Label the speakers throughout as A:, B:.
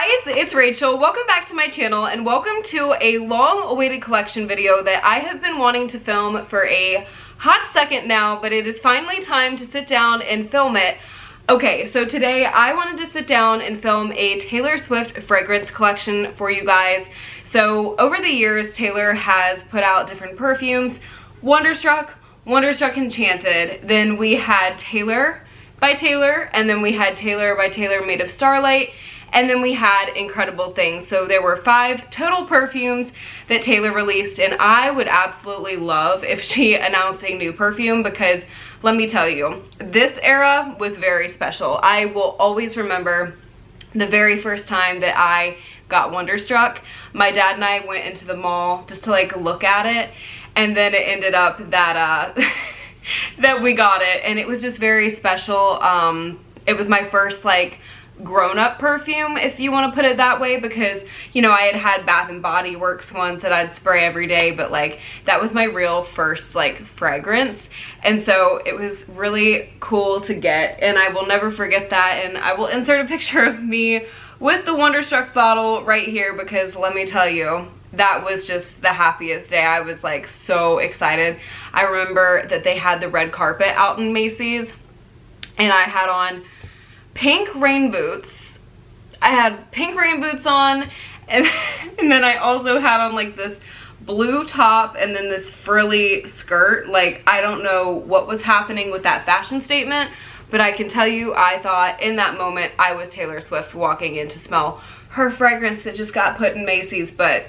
A: guys, it's Rachel. Welcome back to my channel and welcome to a long-awaited collection video that I have been wanting to film for a hot second now, but it is finally time to sit down and film it. Okay, so today I wanted to sit down and film a Taylor Swift fragrance collection for you guys. So over the years, Taylor has put out different perfumes. Wonderstruck, Wonderstruck Enchanted, then we had Taylor by Taylor, and then we had Taylor by Taylor Made of Starlight, and then we had Incredible Things. So there were 5 total perfumes that Taylor released, and I would absolutely love if she announced a new perfume because let me tell you, this era was very special. I will always remember the very first time that I got Wonderstruck. My dad and I went into the mall just to like look at it, and then it ended up that that we got it, and it was just very special. It was my first like grown-up perfume, if you want to put it that way, because you know I had Bath and Body Works ones that I'd spray every day, but like that was my real first like fragrance, and so it was really cool to get, and I will never forget that. And I will insert a picture of me with the Wonderstruck bottle right here because let me tell you, that was just the happiest day. I was like so excited. I remember that they had the red carpet out in Macy's and I had on pink rain boots. I had pink rain boots on and then I also had on like this blue top and then this frilly skirt. Like I don't know what was happening with that fashion statement, but I can tell you I thought in that moment I was Taylor Swift walking in to smell her fragrance that just got put in Macy's. But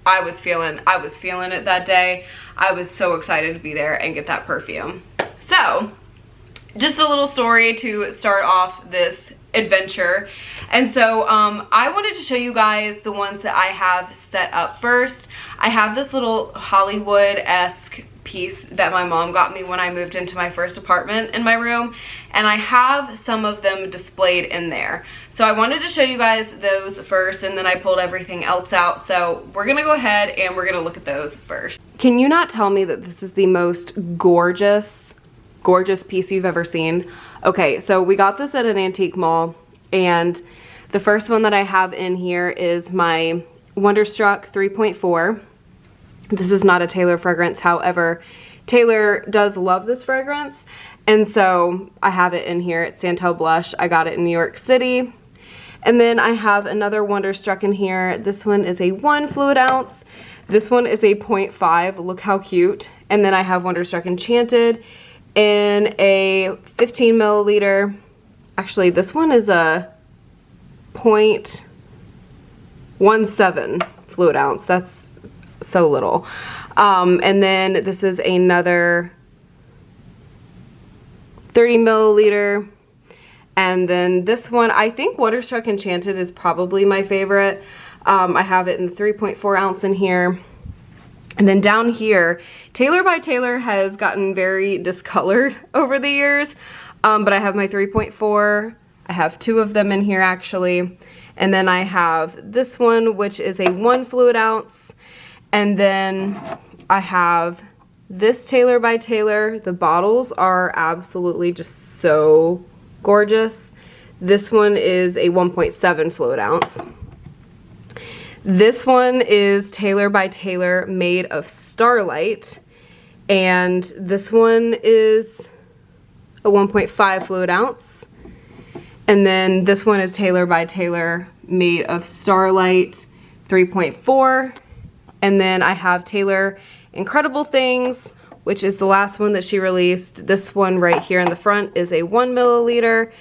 A: I was feeling it that day. I was so excited to be there and get that perfume. So just a little story to start off this adventure. And so I wanted to show you guys the ones that I have set up first. I have this little Hollywood-esque piece that my mom got me when I moved into my first apartment in my room, and I have some of them displayed in there. So I wanted to show you guys those first, and then I pulled everything else out. So we're gonna go ahead and we're gonna look at those first. Can you not tell me that this is the most gorgeous piece you've ever seen? Okay, so we got this at an antique mall, and the first one that I have in here is my Wonderstruck 3.4. This is not a Taylor fragrance, however, Taylor does love this fragrance, and so I have it in here. It's Santal Blush. I got it in New York City. And then I have another Wonderstruck in here. This one is a 1 fluid ounce. This one is a 0.5. Look how cute. And then I have Wonderstruck Enchanted in a 15 milliliter. Actually, this one is a 0.17 fluid ounce. That's so little. And then this is another 30 milliliter. And then this one, I think Wonderstruck Enchanted is probably my favorite. I have it in the 3.4 ounce in here. And then down here, Taylor by Taylor has gotten very discolored over the years, but I have my 3.4. I have 2 of them in here actually. And then I have this one, which is a 1 fluid ounce. And then I have this Taylor by Taylor. The bottles are absolutely just so gorgeous. This one is a 1.7 fluid ounce. This one is Taylor by Taylor Made of Starlight, and this one is a 1.5 fluid ounce. And then this one is Taylor by Taylor Made of Starlight 3.4. And then I have Taylor Incredible Things, which is the last one that she released. This one right here in the front is a 1 milliliter.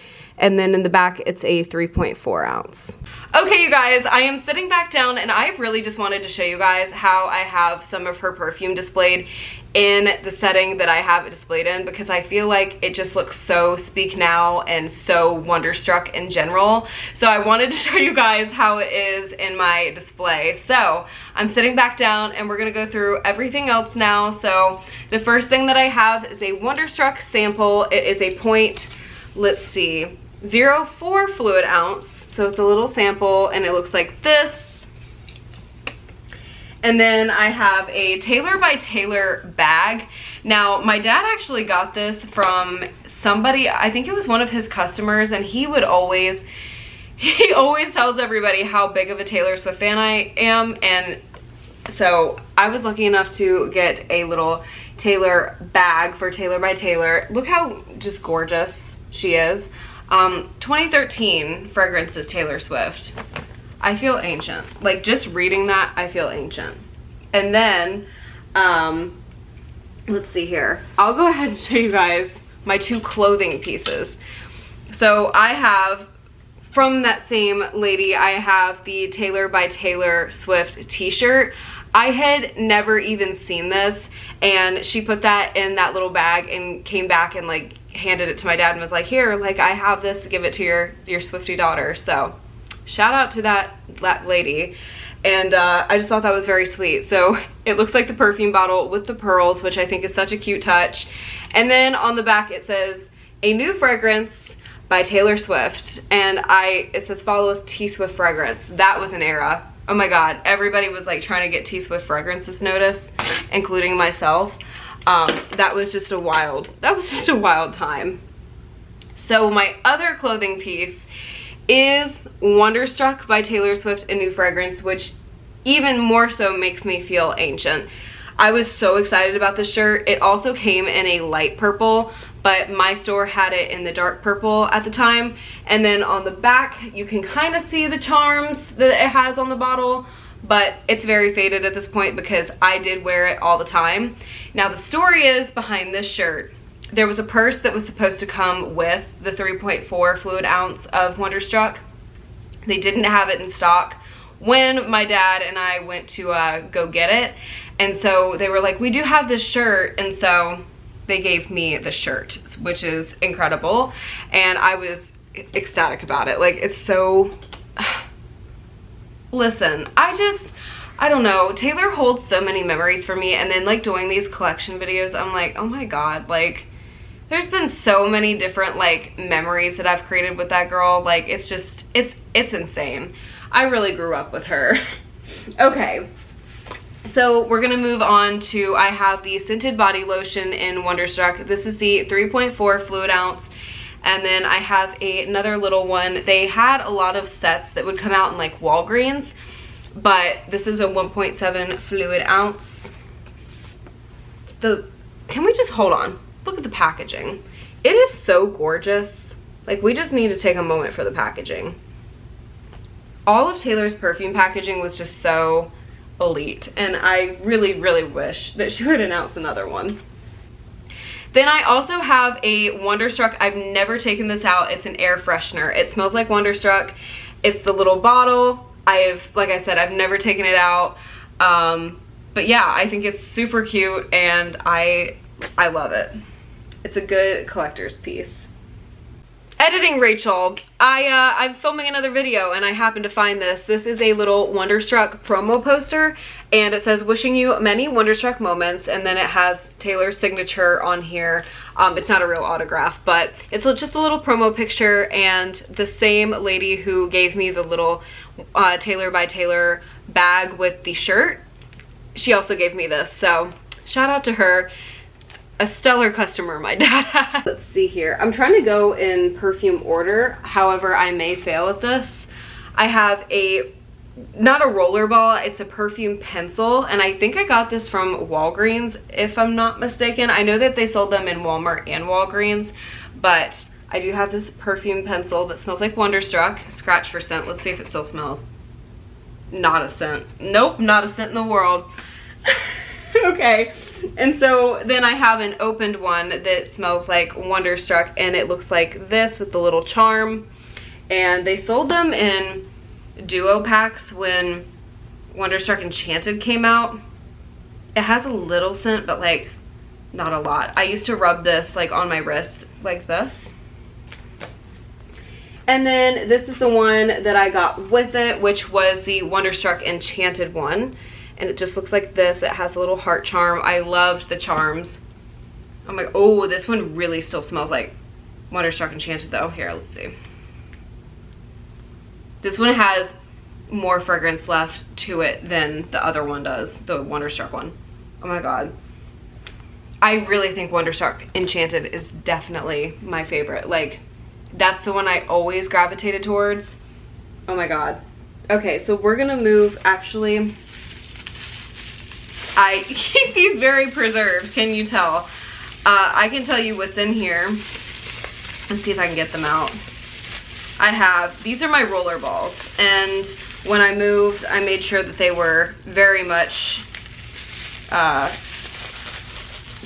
A: And then in the back, it's a 3.4 ounce. Okay, you guys, I am sitting back down and I really just wanted to show you guys how I have some of her perfume displayed in the setting that I have it displayed in, because I feel like it just looks so Speak Now and so Wonderstruck in general. So I wanted to show you guys how it is in my display. So I'm sitting back down and we're gonna go through everything else now. So the first thing that I have is a Wonderstruck sample. It is a let's see, 0.4 fluid ounce, so it's a little sample and it looks like this. And then I have a Taylor by Taylor bag. Now my dad actually got this from somebody, I think it was one of his customers, and he would always he always tells everybody how big of a Taylor Swift fan I am, and so I was lucky enough to get a little Taylor bag for Taylor by Taylor. Look how just gorgeous she is. 2013 fragrances Taylor Swift. I feel ancient. Like, just reading that, I feel ancient. And then, let's see here. I'll go ahead and show you guys my 2 clothing pieces. So I have, from that same lady, I have the Taylor by Taylor Swift t-shirt. I had never even seen this, and she put that in that little bag and came back and like handed it to my dad and was like, here, like, I have this to give it to your Swiftie daughter. So shout out to that lady. And I just thought that was very sweet. So it looks like the perfume bottle with the pearls, which I think is such a cute touch. And then on the back it says, a new fragrance by Taylor Swift. And it says follows T-Swift fragrance. That was an era. Oh my God, everybody was like trying to get T-Swift fragrances notice, including myself. That was just a wild time. So my other clothing piece is Wonderstruck by Taylor Swift, a new fragrance, which even more so makes me feel ancient. I was so excited about this shirt. It also came in a light purple, but my store had it in the dark purple at the time. And then on the back, you can kind of see the charms that it has on the bottle, but it's very faded at this point because I did wear it all the time. Now the story is behind this shirt. There was a purse that was supposed to come with the 3.4 fluid ounce of Wonderstruck. They didn't have it in stock when my dad and I went to go get it. And so they were like, we do have this shirt. And so they gave me the shirt, which is incredible. And I was ecstatic about it. Like, it's so... Listen, I don't know. Taylor holds so many memories for me. And then like doing these collection videos, I'm like, oh my God, like there's been so many different like memories that I've created with that girl. Like, it's just, it's insane. I really grew up with her. Okay. So we're gonna move on to, I have the scented body lotion in Wonderstruck. This is the 3.4 fluid ounce. And then I have another little one. They had a lot of sets that would come out in like Walgreens, but this is a 1.7 fluid ounce. Can we just hold on? Look at the packaging. It is so gorgeous. Like, we just need to take a moment for the packaging. All of Taylor's perfume packaging was just so elite, and I really, really wish that she would announce another one. Then I also have a Wonderstruck. I've never taken this out. It's an air freshener. It smells like Wonderstruck. It's the little bottle. Like I said, I've never taken it out. But yeah, I think it's super cute and I love it. It's a good collector's piece. Editing Rachel, I'm filming another video and I happened to find this. This is a little Wonderstruck promo poster and it says, wishing you many Wonderstruck moments, and then it has Taylor's signature on here. It's not a real autograph, but it's just a little promo picture, and the same lady who gave me the little Taylor by Taylor bag with the shirt, she also gave me this, so shout out to her. A stellar customer my dad had. Let's see here. I'm trying to go in perfume order. However, I may fail at this. I have not a rollerball, it's a perfume pencil. And I think I got this from Walgreens, if I'm not mistaken. I know that they sold them in Walmart and Walgreens, but I do have this perfume pencil that smells like Wonderstruck. Scratch for scent. Let's see if it still smells. Not a scent. Nope, not a scent in the world. Okay, and so then I have an opened one that smells like Wonderstruck, and it looks like this with the little charm. And they sold them in duo packs when Wonderstruck Enchanted came out. It has a little scent, but like not a lot. I used to rub this like on my wrist like this. And then this is the one that I got with it, which was the Wonderstruck Enchanted one. And it just looks like this. It has a little heart charm. I loved the charms. I'm like, oh, this one really still smells like Wonderstruck Enchanted though. Here, let's see. This one has more fragrance left to it than the other one does, the Wonderstruck one. Oh my God. I really think Wonderstruck Enchanted is definitely my favorite. Like, that's the one I always gravitated towards. Oh my God. Okay, so we're gonna move, actually, I keep these very preserved, can you tell? I can tell you what's in here. Let's see if I can get them out. These are my Rollerballs, and when I moved, I made sure that they were very much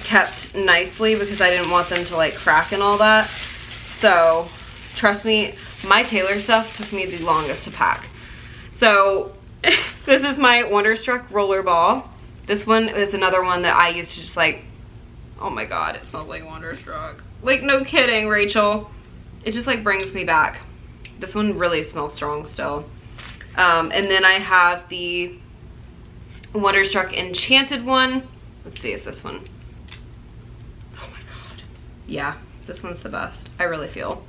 A: kept nicely because I didn't want them to like crack and all that. So trust me, my Taylor stuff took me the longest to pack. So this is my Wonderstruck Rollerball. This one is another one that I used to just like, oh my God, it smells like Wonderstruck. Like, no kidding, Rachel. It just like brings me back. This one really smells strong still. And then I have the Wonderstruck Enchanted one. Let's see if this one, oh my God. Yeah, this one's the best, I really feel.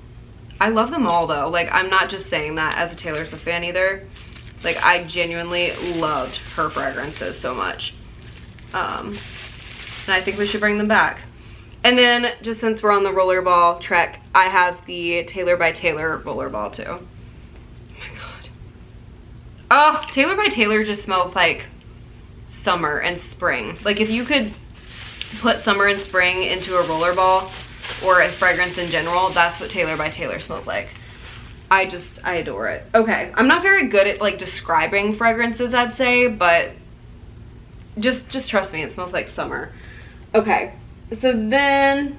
A: I love them all though. Like, I'm not just saying that as a Taylor Swift fan either. Like, I genuinely loved her fragrances so much. And I think we should bring them back. And then, just since we're on the Rollerball trek, I have the Taylor by Taylor Rollerball too. Oh my God. Oh, Taylor by Taylor just smells like summer and spring. Like, if you could put summer and spring into a Rollerball or a fragrance in general, that's what Taylor by Taylor smells like. I adore it. Okay, I'm not very good at like describing fragrances, I'd say, but just trust me, it smells like summer. Okay, so then,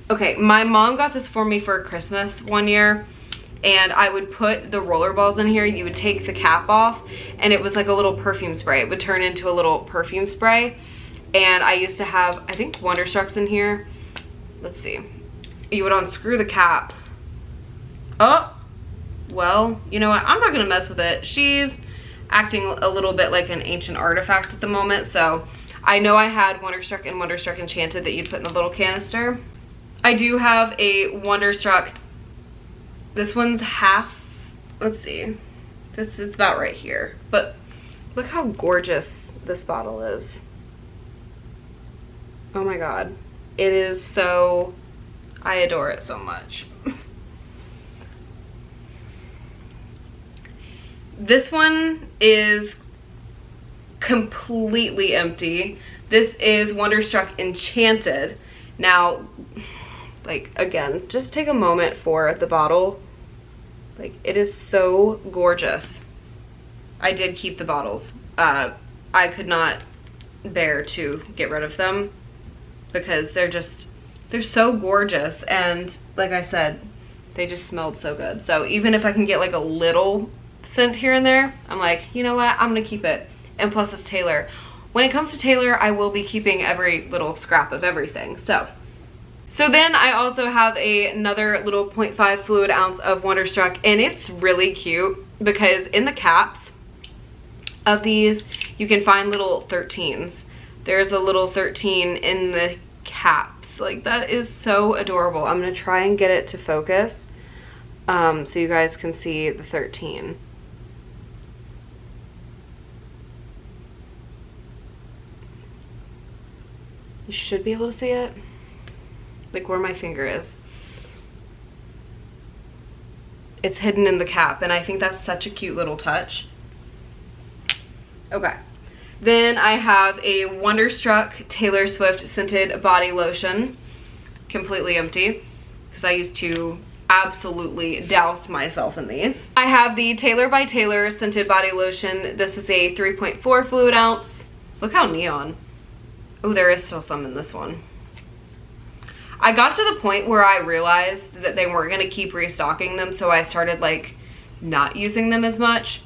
A: okay, my mom got this for me for Christmas one year, and I would put the Rollerballs in here. You would take the cap off, and it was like a little perfume spray. It would turn into a little perfume spray, and I used to have, I think, Wonderstrucks in here. Let's see. You would unscrew the cap. Oh, well, you know what? I'm not gonna mess with it. She's acting a little bit like an ancient artifact at the moment, so I know I had Wonderstruck and Wonderstruck Enchanted that you'd put in the little canister. I do have a Wonderstruck. This one's half, let's see. It's about right here, but look how gorgeous this bottle is. Oh my God. It is so, I adore it so much. This one is completely empty. This is Wonderstruck Enchanted. Now, like, again, just take a moment for the bottle. Like, it is so gorgeous. I did keep the bottles. I could not bear to get rid of them because they're so gorgeous, and like I said, they just smelled so good. So even if I can get like a little scent here and there, I'm like, you know what, I'm gonna keep it. And plus it's Taylor. When it comes to Taylor, I will be keeping every little scrap of everything. So then I also have another little 0.5 fluid ounce of Wonderstruck, and it's really cute because in the caps of these, you can find little 13s. There's a little 13 in the caps. Like, that is so adorable. I'm gonna try and get it to focus so you guys can see the 13. You should be able to see it, like where my finger is. It's hidden in the cap, and I think that's such a cute little touch. Okay. Then I have a Wonderstruck Taylor Swift scented body lotion, completely empty, because I used to absolutely douse myself in these. I have the Taylor by Taylor scented body lotion. This is a 3.4 fluid ounce. Look how neon. Oh, there is still some in this one. I got to the point where I realized that they weren't gonna keep restocking them, so I started like not using them as much,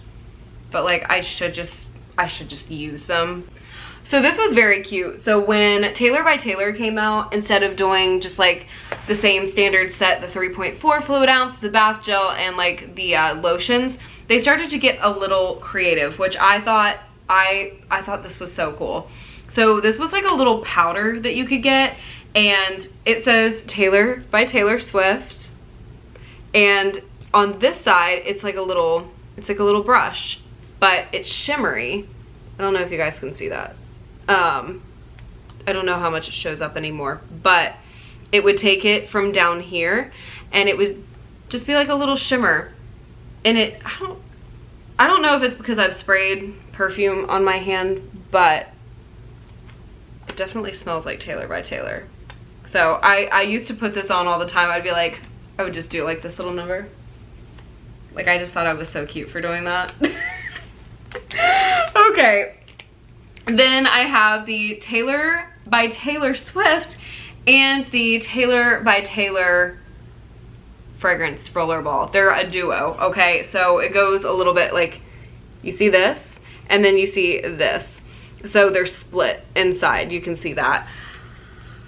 A: but like I should just use them. So this was very cute. So when Taylor by Taylor came out, instead of doing just like the same standard set, the 3.4 fluid ounce, the bath gel, and like the lotions, they started to get a little creative, which I thought this was so cool. So this was like a little powder that you could get, and it says Taylor by Taylor Swift, and on this side it's like a little brush, but it's shimmery. I don't know if you guys can see that. I don't know how much it shows up anymore, but it would take it from down here and it would just be like a little shimmer, And I don't know if it's because I've sprayed perfume on my hand, but it definitely smells like Taylor by Taylor. So I used to put this on all the time. I'd be like, I would just do like this little number. Like, I just thought I was so cute for doing that. Okay. Then I have the Taylor by Taylor Swift and the Taylor by Taylor fragrance Rollerball. They're a duo, okay? So it goes a little bit like, you see this, and then you see this. So they're split inside, you can see that.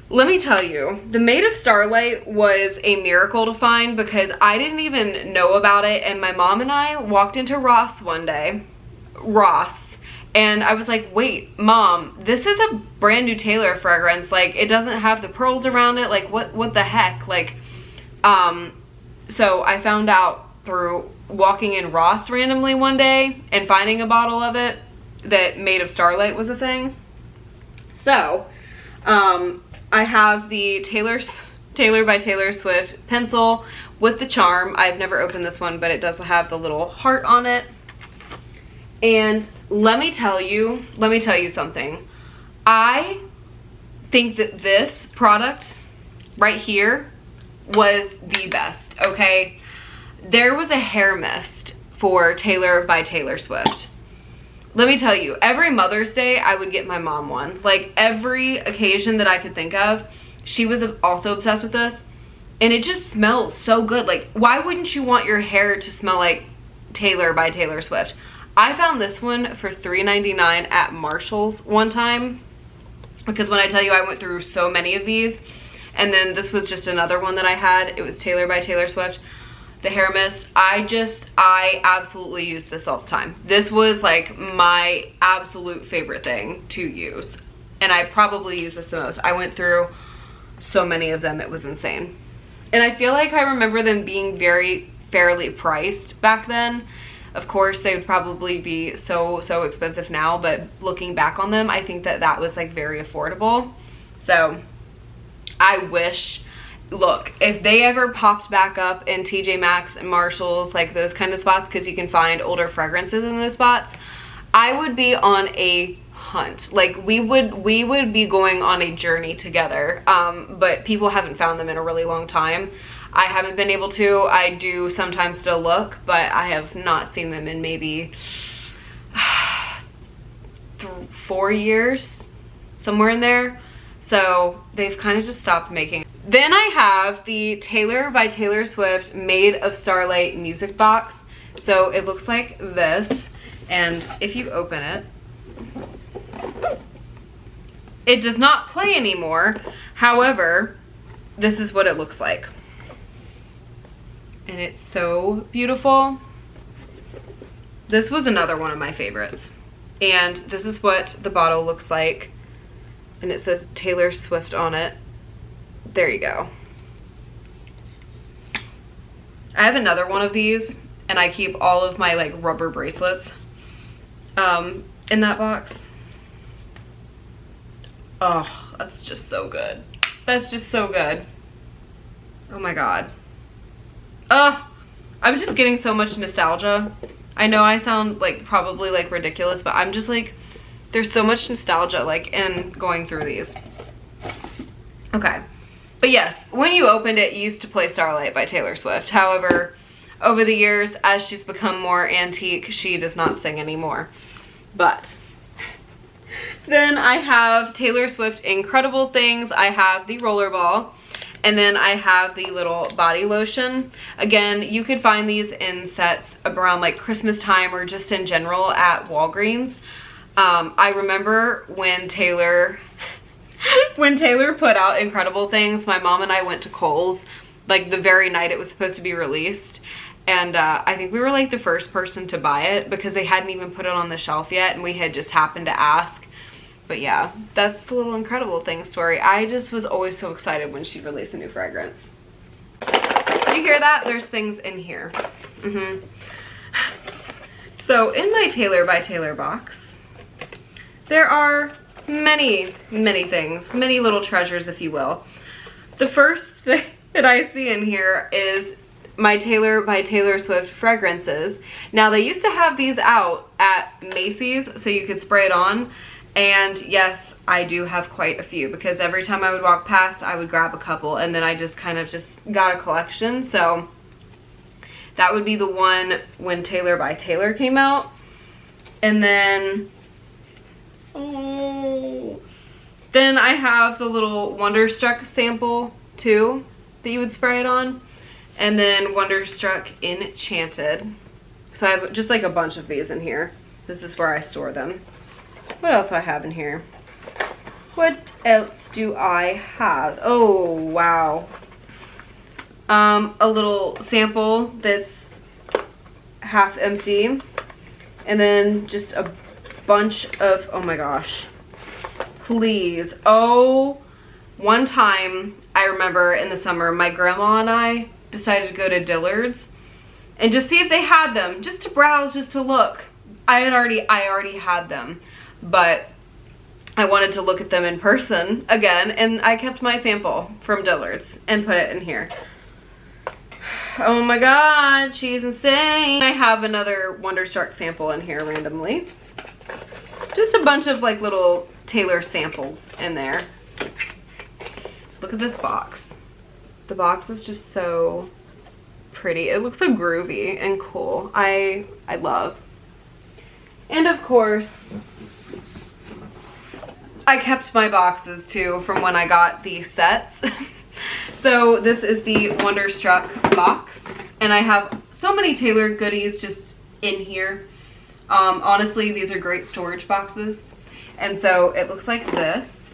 A: Let me tell you, the Made of Starlight was a miracle to find because I didn't even know about it, and my mom and I walked into Ross one day, and I was like, wait, Mom, this is a brand new Taylor fragrance. Like, it doesn't have the pearls around it. Like, what the heck? Like, so I found out through walking in Ross randomly one day and finding a bottle of it that Made of Starlight was a thing. So, I have the Taylor by Taylor Swift pencil with the charm. I've never opened this one, but it does have the little heart on it. And let me tell you something. I think that this product right here was the best, okay? There was a hair mist for Taylor by Taylor Swift. Let me tell you, every Mother's Day, I would get my mom one. Like, every occasion that I could think of, she was also obsessed with this. And it just smells so good. Like, why wouldn't you want your hair to smell like Taylor by Taylor Swift? I found this one for $3.99 at Marshall's one time. Because when I tell you I went through so many of these, and then this was just another one that I had. It was Taylor by Taylor Swift. The hair mist, I absolutely use this all the time. This was like my absolute favorite thing to use. And I probably use this the most. I went through so many of them, it was insane. And I feel like I remember them being very fairly priced back then. Of course, they would probably be so expensive now, but looking back on them, I think that that was like very affordable. So I wish, look, if they ever popped back up in TJ Maxx and Marshalls, like those kind of spots, because you can find older fragrances in those spots, I would be on a hunt. Like, we would be going on a journey together. But people haven't found them in a really long time. I haven't been able to. I do sometimes still look, but I have not seen them in maybe 4 years, somewhere in there. So they've kind of just stopped making. Then I have the Taylor by Taylor Swift Made of Starlight music box. So it looks like this, and if you open it, it does not play anymore. However, this is what it looks like. And it's so beautiful. This was another one of my favorites. And this is what the bottle looks like. And it says Taylor Swift on it. There you go. I have another one of these, and I keep all of my like rubber bracelets in that box. Oh, that's just so good. That's just so good. Oh my God. I'm just getting so much nostalgia. I know I sound like probably like ridiculous, but I'm just like, there's so much nostalgia like in going through these. Okay. But yes, when you opened it, you used to play Starlight by Taylor Swift. However, over the years, as she's become more antique, she does not sing anymore. But then I have Taylor Swift Incredible Things. I have the Rollerball. And then I have the little body lotion. Again, you could find these in sets around like Christmas time or just in general at Walgreens. I remember when Taylor put out Incredible Things, my mom and I went to Kohl's like the very night it was supposed to be released. And I think we were like the first person to buy it because they hadn't even put it on the shelf yet, and we had just happened to ask. But yeah, that's the little Incredible Things story. I just was always so excited when she released a new fragrance. You hear that? There's things in here. So in my Taylor by Taylor box, there are many things, many little treasures, if you will. The first thing that I see in here is my Taylor by Taylor Swift fragrances. Now they used to have these out at Macy's so you could spray it on. And yes, I do have quite a few because every time I would walk past, I would grab a couple, and then I just kind of just got a collection. So that would be the one when Taylor by Taylor came out. And then, then I have the little Wonderstruck sample too that you would spray it on. And then Wonderstruck Enchanted. So I have just like a bunch of these in here. This is where I store them. What else do I have in here? What else do I have? Oh, wow. A little sample that's half empty. And then just a bunch of, oh my gosh. Please. Oh, one time I remember in the summer, my grandma and I decided to go to Dillard's and just see if they had them, just to browse, just to look. I already had them, but I wanted to look at them in person again, and I kept my sample from Dillard's and put it in here. Oh my god, she's insane. I have another Wonderstruck sample in here randomly. Just a bunch of like little Taylor samples in there. Look at this box. The box is just so pretty. It looks so groovy and cool. I love. And of course, I kept my boxes too from when I got the sets. So this is the Wonderstruck box, and I have so many Taylor goodies just in here. Honestly, these are great storage boxes. And so it looks like this.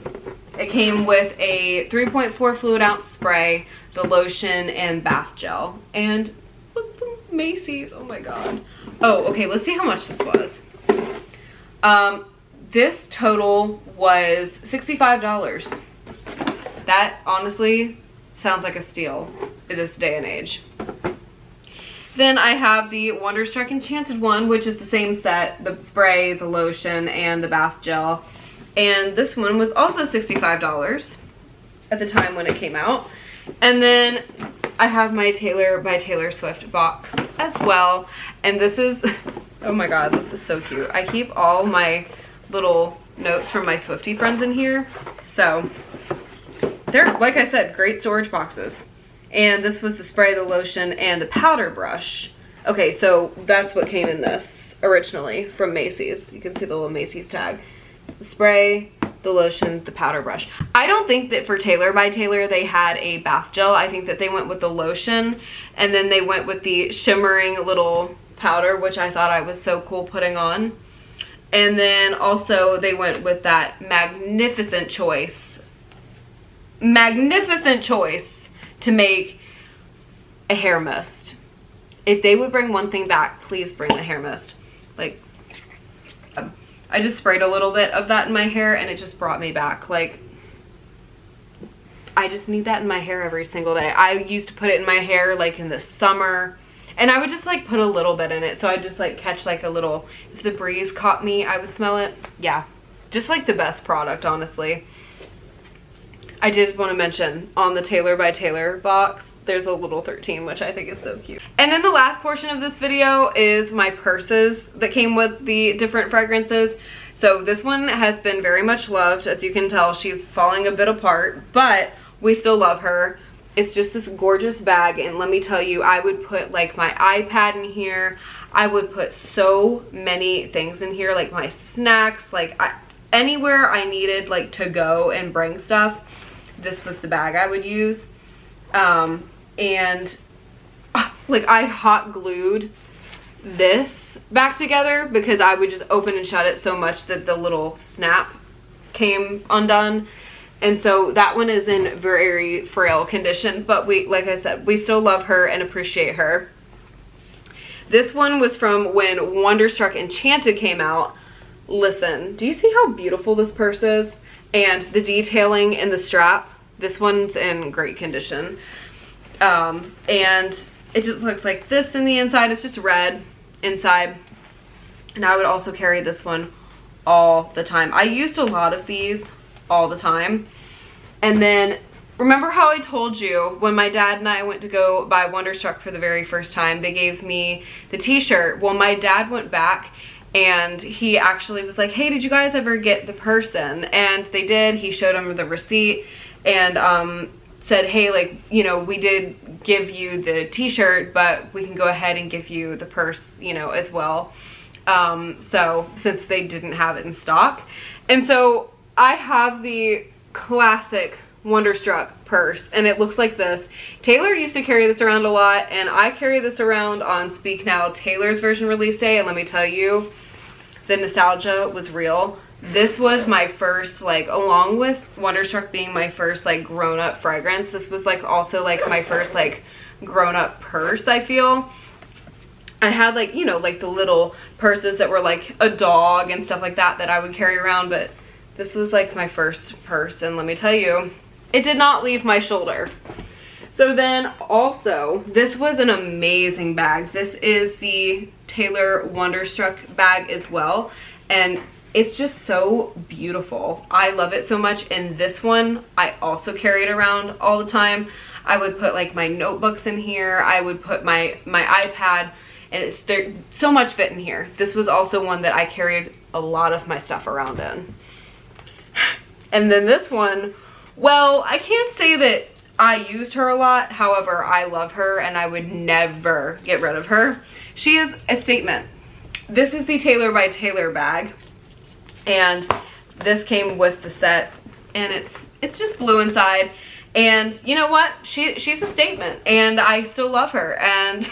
A: It came with a 3.4 fluid ounce spray, the lotion, and bath gel. And look, the Macy's, oh my god. Oh, okay, let's see how much this was. This total was $65. That honestly sounds like a steal in this day and age. Then I have the Wonderstruck Enchanted one, which is the same set, the spray, the lotion, and the bath gel. And this one was also $65 at the time when it came out. And then I have my Taylor by Taylor Swift box as well. And this is, oh my god, this is so cute. I keep all my little notes from my Swiftie friends in here. So they're, like I said, great storage boxes. And this was the spray, the lotion, and the powder brush. Okay, so that's what came in this originally from Macy's. You can see the little Macy's tag. The spray, the lotion, the powder brush. I don't think that for Taylor by Taylor they had a bath gel. I think that they went with the lotion, and then they went with the shimmering little powder, which I thought I was so cool putting on. And then also they went with that magnificent choice to make a hair mist. If they would bring one thing back, please bring the hair mist. Like, I just sprayed a little bit of that in my hair and it just brought me back. Like, I just need that in my hair every single day. I used to put it in my hair like in the summer, and I would just like put a little bit in it. So I'd just like catch like a little, if the breeze caught me, I would smell it. Yeah, just like the best product, honestly. I did want to mention on the Taylor by Taylor box, there's a little 13, which I think is so cute. And then the last portion of this video is my purses that came with the different fragrances. So this one has been very much loved. As you can tell, she's falling a bit apart, but we still love her. It's just this gorgeous bag, and let me tell you, I would put like my iPad in here. I would put so many things in here, like my snacks, like anywhere I needed like to go and bring stuff. This was the bag I would use. And like I hot glued this back together because I would just open and shut it so much that the little snap came undone. And so that one is in very frail condition, but we, like I said, we still love her and appreciate her. This one was from when Wonderstruck Enchanted came out. Listen, do you see how beautiful this purse is? And the detailing in the strap, this one's in great condition. And it just looks like this in the inside. It's just red inside. And I would also carry this one all the time. I used a lot of these all the time. And then remember how I told you when my dad and I went to go buy Wonderstruck for the very first time, they gave me the t-shirt. Well, my dad went back and he actually was like, hey, did you guys ever get the person? And they did. He showed them the receipt and said, hey, like, you know, we did give you the t-shirt, but we can go ahead and give you the purse, you know, as well. So since they didn't have it in stock. And so I have the classic Wonderstruck purse, and it looks like this. Taylor used to carry this around a lot, and I carry this around on Speak Now Taylor's version release day, and let me tell you, the nostalgia was real. This was my first, like, along with Wonderstruck being my first, like, grown-up fragrance, this was, like, also, like, my first, like, grown-up purse, I feel. I had, like, you know, like, the little purses that were, like, a dog and stuff like that that I would carry around, but this was, like, my first purse, and let me tell you, it did not leave my shoulder. So then also, this was an amazing bag. This is the Taylor Wonderstruck bag as well, and it's just so beautiful. I love it so much, and this one, I also carry it around all the time. I would put, like, my notebooks in here. I would put my iPad, and there's so much fit in here. This was also one that I carried a lot of my stuff around in. And then this one, well, I can't say that I used her a lot. However, I love her and I would never get rid of her. She is a statement. This is the Taylor by Taylor bag. And this came with the set, and it's just blue inside. And you know what? She's a statement, and I still love her. And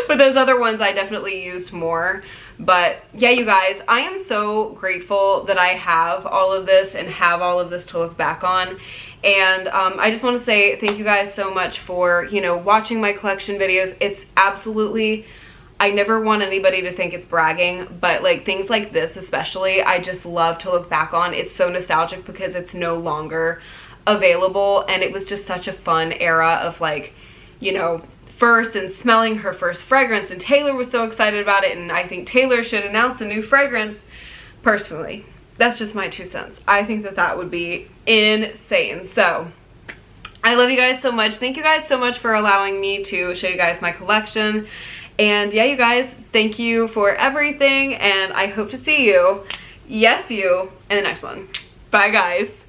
A: for those other ones, I definitely used more. But yeah, you guys, I am so grateful that I have all of this and have all of this to look back on. And I just want to say thank you guys so much for, you know, watching my collection videos. It's absolutely, I never want anybody to think it's bragging, but like things like this especially, I just love to look back on. It's so nostalgic because it's no longer available, and it was just such a fun era of, like, you know, first and smelling her first fragrance, and Taylor was so excited about it, and I think Taylor should announce a new fragrance. Personally, that's just my 2 cents. I think that that would be insane. So I love you guys so much. Thank you guys so much for allowing me to show you guys my collection. And yeah, you guys, thank you for everything, and I hope to see you, yes, you, in the next one. Bye, guys.